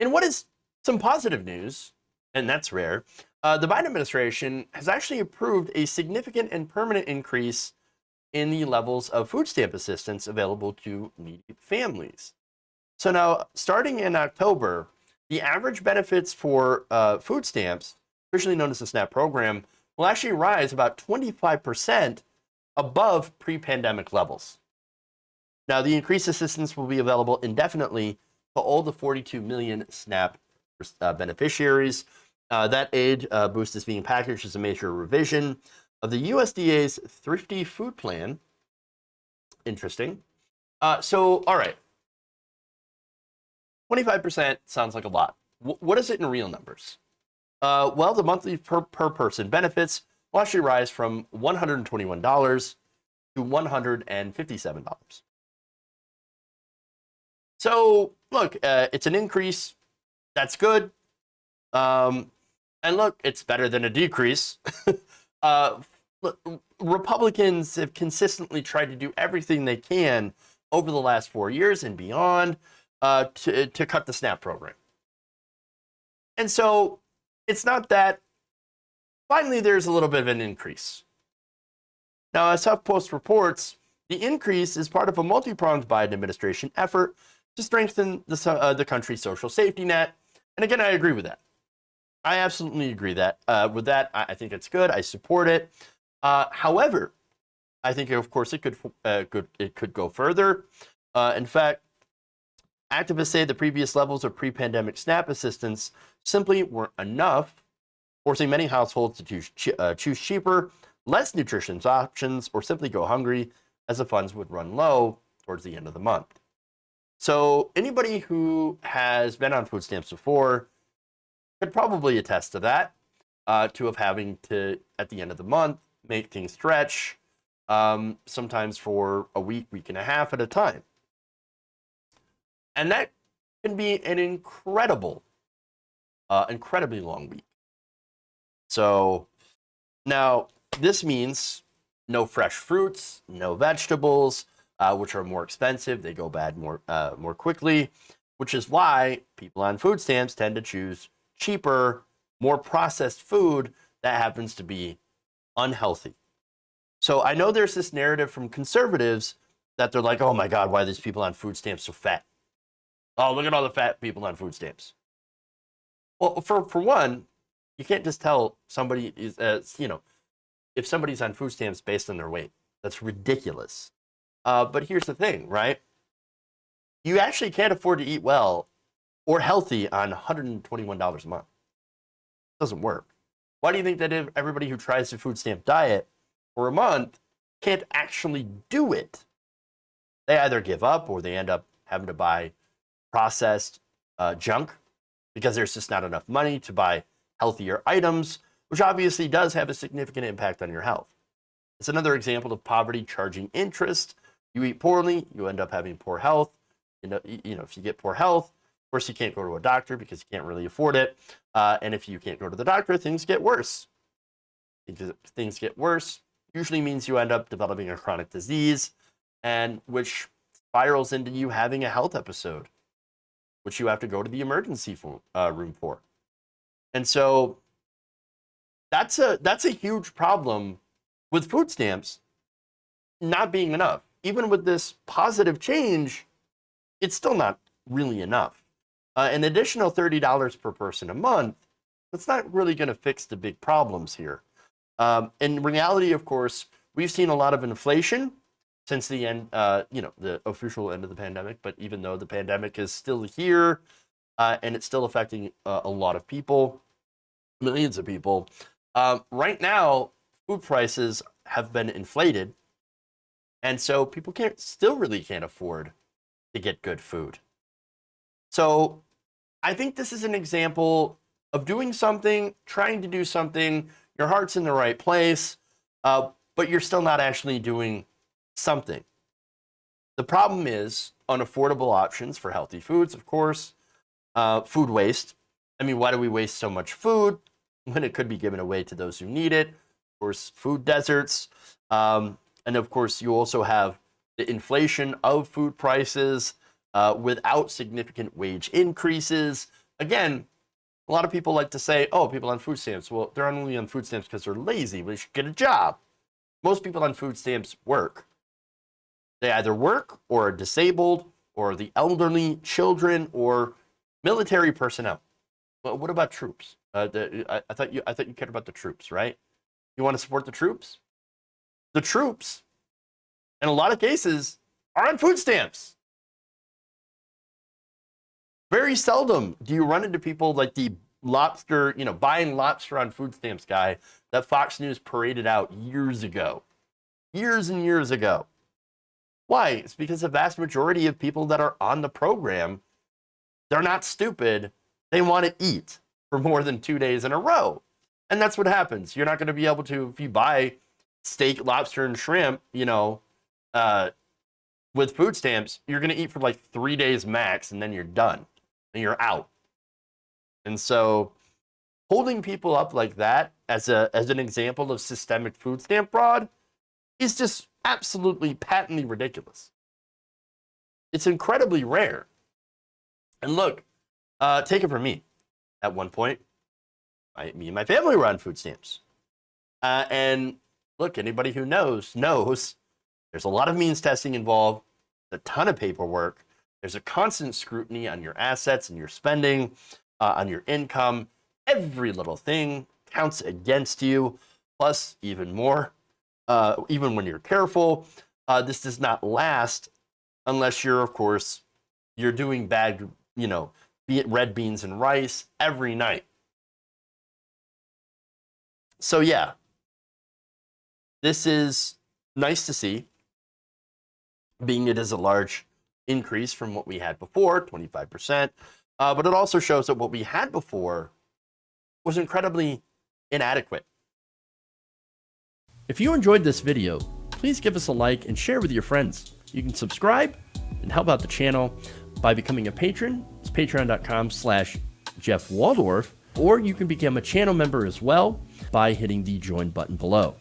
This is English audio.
In what is some positive news, and that's rare, the Biden administration has actually approved a significant and permanent increase in the levels of food stamp assistance available to needy families. So now, starting in October, the average benefits for food stamps, officially known as the SNAP program, will actually rise about 25% above pre-pandemic levels. Now, the increased assistance will be available indefinitely to all the 42 million SNAP beneficiaries. That aid boost is being packaged as a major revision of the USDA's Thrifty Food Plan. Interesting. All right. 25% sounds like a lot. What is it in real numbers? Well, the monthly per person benefits will actually rise from $121 to $157. So, look, it's an increase. That's good. And look, it's better than a decrease. Look, Republicans have consistently tried to do everything they can over the last 4 years and beyond to cut the SNAP program. And so it's not that. Finally, there's a little bit of an increase. Now, as HuffPost reports, the increase is part of a multi-pronged Biden administration effort to strengthen the country's social safety net. And again, I agree with that. I absolutely agree with that. I think it's good. I support it. However, I think, of course, it could go further. In fact, activists say the previous levels of pre-pandemic SNAP assistance simply weren't enough, forcing many households to choose cheaper, less nutritious options, or simply go hungry as the funds would run low towards the end of the month. So anybody who has been on food stamps before could probably attest to that, of having to, at the end of the month, make things stretch, sometimes for a week, week and a half at a time. And that can be an incredibly long week. So now this means no fresh fruits, no vegetables, which are more expensive. They go bad more quickly, which is why people on food stamps tend to choose cheaper, more processed food that happens to be unhealthy. So I know there's this narrative from conservatives that they're like, oh my God, why are these people on food stamps so fat? Oh, look at all the fat people on food stamps. Well, for one, you can't just tell somebody is, if somebody's on food stamps based on their weight. That's ridiculous. But here's the thing, right? You actually can't afford to eat well or healthy on $121 a month. It doesn't work. Why do you think that everybody who tries the food stamp diet for a month can't actually do it? They either give up or they end up having to buy processed junk because there's just not enough money to buy healthier items, which obviously does have a significant impact on your health. It's another example of poverty charging interest. You eat poorly, you end up having poor health. If you get poor health, of course, you can't go to a doctor because you can't really afford it. And if you can't go to the doctor, things get worse. Things get worse usually means you end up developing a chronic disease, and which spirals into you having a health episode, which you have to go to the emergency room for. And so that's a huge problem with food stamps not being enough. Even with this positive change, it's still not really enough. An additional $30 per person a month, that's not really going to fix the big problems here. In reality, of course, we've seen a lot of inflation since the end, the official end of the pandemic. But even though the pandemic is still here and it's still affecting a lot of people, millions of people, right now, food prices have been inflated. And so people still really can't afford to get good food. So I think this is an example of doing something, trying to do something, your heart's in the right place, but you're still not actually doing something. The problem is unaffordable options for healthy foods, of course, food waste. I mean, why do we waste so much food when it could be given away to those who need it? Of course, food deserts. And of course, you also have the inflation of food prices without significant wage increases. again, a lot of people like to say, oh, people on food stamps, well, they're only on food stamps because they're lazy. They should get a job. Most people on food stamps work. They either work or are disabled or the elderly, children, or military personnel. Well, what about troops? I thought you cared about the troops, right? You want to support the troops? The troops, in a lot of cases, are on food stamps. Very seldom do you run into people like the lobster, buying lobster on food stamps guy that Fox News paraded out years ago. Years and years ago. Why? It's because the vast majority of people that are on the program, they're not stupid. They want to eat for more than 2 days in a row. And that's what happens. You're not going to be able to, if you buy steak, lobster, and shrimp, with food stamps, you're going to eat for like 3 days max, and then you're done. And you're out. And so holding people up like that as an example of systemic food stamp fraud is just absolutely patently ridiculous. It's incredibly rare. And look, take it from me. At one point, me and my family were on food stamps. And look, anybody who knows there's a lot of means testing involved, a ton of paperwork. There's a constant scrutiny on your assets and your spending, on your income. Every little thing counts against you, plus even more. Even when you're careful, this does not last unless you're, of course, you're doing bad, be it red beans and rice every night. So yeah, this is nice to see, being it is a large increase from what we had before, 25%. But it also shows that what we had before was incredibly inadequate. If you enjoyed this video, please give us a like and share with your friends. You can subscribe and help out the channel by becoming a patron. It's patreon.com/Jeff Waldorf, or you can become a channel member as well by hitting the join button below.